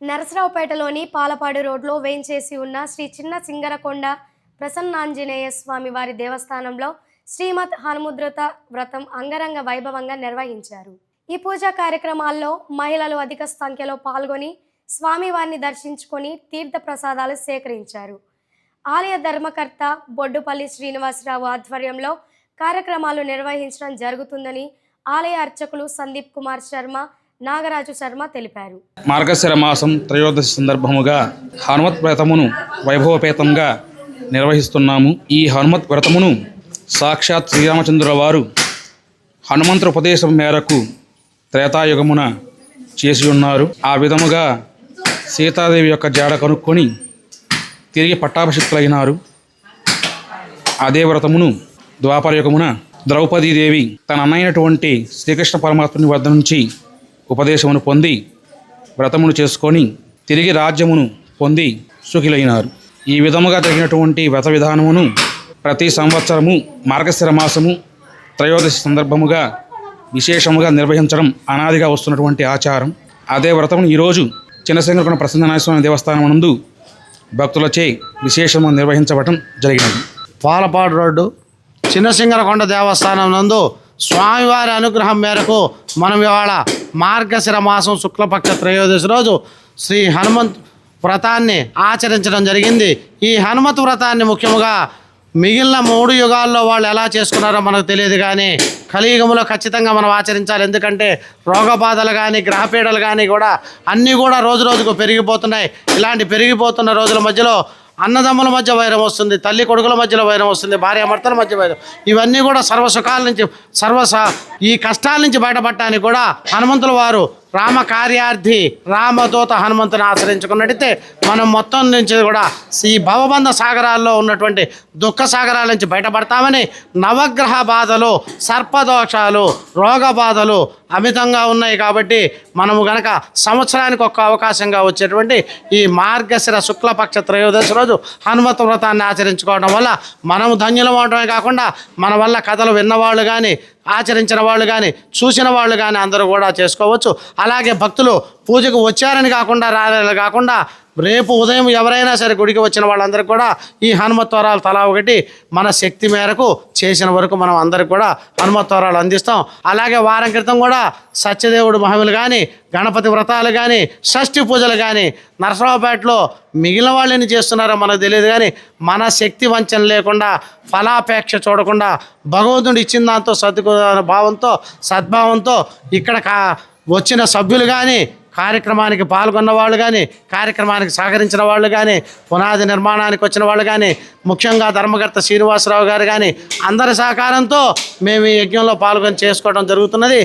నరసరావుపేటలోని పాలపాడు రోడ్లో వేంచేసి ఉన్న శ్రీ చిన్న సింగరకొండ ప్రసన్నాంజనేయ స్వామి వారి దేవస్థానంలో శ్రీమద్ హనుముద్రత వ్రతం అంగరంగ వైభవంగా నిర్వహించారు. ఈ పూజా కార్యక్రమాల్లో మహిళలు అధిక సంఖ్యలో పాల్గొని స్వామివారిని దర్శించుకొని తీర్థ ప్రసాదాలు సేకరించారు. ఆలయ ధర్మకర్త బొడ్డుపల్లి శ్రీనివాసరావు ఆధ్వర్యంలో కార్యక్రమాలు నిర్వహించడం జరుగుతుందని ఆలయ అర్చకులు సందీప్ కుమార్ శర్మ, నాగరాజు శర్మ తెలిపారు. మార్గశిర మాసం త్రయోదశి సందర్భముగా హనుమత్ వ్రతమును వైభవపేతంగా నిర్వహిస్తున్నాము. ఈ హనుమత్ వ్రతమును సాక్షాత్ శ్రీరామచంద్రుల వారు హనుమంతుడి ఉపదేశం మేరకు త్రేతాయుగమున చేసి ఉన్నారు. ఆ విధముగా సీతాదేవి యొక్క జాడ కనుక్కొని తిరిగి పట్టాభిషిక్తులైనారు. అదే వ్రతమును ద్వాపరయుగమున ద్రౌపదీదేవి తన అన్నైనటువంటి శ్రీకృష్ణ పరమాత్ముని వద్ద నుంచి ఉపదేశమును పొంది వ్రతమును చేసుకొని తిరిగి రాజ్యమును పొంది సుఖిలైనారు. ఈ విధముగా జరిగినటువంటి వ్రత విధానమును ప్రతి సంవత్సరము మార్గశిర మాసము త్రయోదశి సందర్భముగా విశేషముగా నిర్వహించడం అనాదిగా వస్తున్నటువంటి ఆచారం. అదే వ్రతమును ఈరోజు చిన్నసింగరకొండ ప్రసన్నాంజనేయ స్వామి దేవస్థానం నందు భక్తులచే విశేషము నిర్వహించబడటం జరిగినది. పాలపాడు రోడ్డు చిన్నసింగరకొండ దేవస్థానం నందు స్వామివారి అనుగ్రహం మేరకు మనం ఇవాళ మార్గశిర మాసం శుక్లపక్ష త్రయోదశి రోజు శ్రీ హనుమంత్ వ్రతాన్ని ఆచరించడం జరిగింది. ఈ హనుమత్ వ్రతాన్ని ముఖ్యముగా మిగిలిన 3 యుగాల్లో వాళ్ళు ఎలా చేసుకున్నారో మనకు తెలియదు, కానీ కలియుగంలో ఖచ్చితంగా మనం ఆచరించాలి. ఎందుకంటే రోగబాధలు కానీ గ్రహపీడలు కానీ కూడా అన్నీ కూడా రోజు రోజుకు పెరిగిపోతున్నాయి. ఇలాంటి పెరిగిపోతున్న రోజుల మధ్యలో అన్నదమ్ముల మధ్య వైరం వస్తుంది, తల్లి కొడుకుల మధ్యలో వైరం వస్తుంది, భార్యాభర్తల మధ్య వైరం, ఇవన్నీ కూడా సర్వసుఖాల నుంచి ఈ కష్టాల నుంచి బయటపడటానికి కూడా హనుమంతుల వారు రామ కార్యార్థి రామదూత హనుమంతుని ఆశ్రయించుకున్నట్టయితే మనం మొత్తం నుంచి కూడా ఈ భవబంధ సాగరాల్లో ఉన్నటువంటి దుఃఖ సాగరాల నుంచి బయటపడతామని, నవగ్రహ బాధలు, సర్పదోషాలు, రోగ బాధలు అమితంగా ఉన్నాయి. కాబట్టి మనము గనక సంవత్సరానికి ఒక్క అవకాశంగా వచ్చేటువంటి ఈ మార్గశిర శుక్లపక్ష త్రయోదశి రోజు హనుమత్ వ్రతాన్ని ఆచరించుకోవడం వల్ల మనము ధన్యులం అవడమే కాకుండా మన వల్ల కథలు విన్నవాళ్ళు కానీ ఆచరించిన వాళ్ళు కానీ చూసిన వాళ్ళు కానీ అందరూ కూడా చేసుకోవచ్చు. అలాగే భక్తులు పూజకు వచ్చారని కాకుండా రాలేని కాకుండా రేపు ఉదయం ఎవరైనా సరే గుడికి వచ్చిన వాళ్ళందరికీ కూడా ఈ హనుమత్వరాలు తలా ఒకటి మన శక్తి మేరకు చేసిన వరకు మనం అందరికి కూడా హనుమత్వరాలు అందిస్తాం. అలాగే వారం క్రితం కూడా సత్యదేవుడు మహిమలు కానీ గణపతి వ్రతాలు కానీ షష్ఠి పూజలు కానీ నరసరావుపేటలో మిగిలిన వాళ్ళని చేస్తున్నారో మనకు తెలియదు, కానీ మన శక్తి వంచన లేకుండా ఫలాపేక్ష చూడకుండా భగవంతుడు ఇచ్చిన దాంతో భావంతో సద్భావంతో ఇక్కడ వచ్చిన సభ్యులు కానీ కార్యక్రమానికి పాల్గొన్న వాళ్ళు కానీ కార్యక్రమానికి సహకరించిన వాళ్ళు కానీ పునాది నిర్మాణానికి వచ్చిన వాళ్ళు కానీ ముఖ్యంగా ధర్మకర్త శ్రీనివాసరావు గారు కానీ అందరి సహకారంతో మేము ఈ యజ్ఞంలో పాల్గొని చేసుకోవడం జరుగుతున్నది.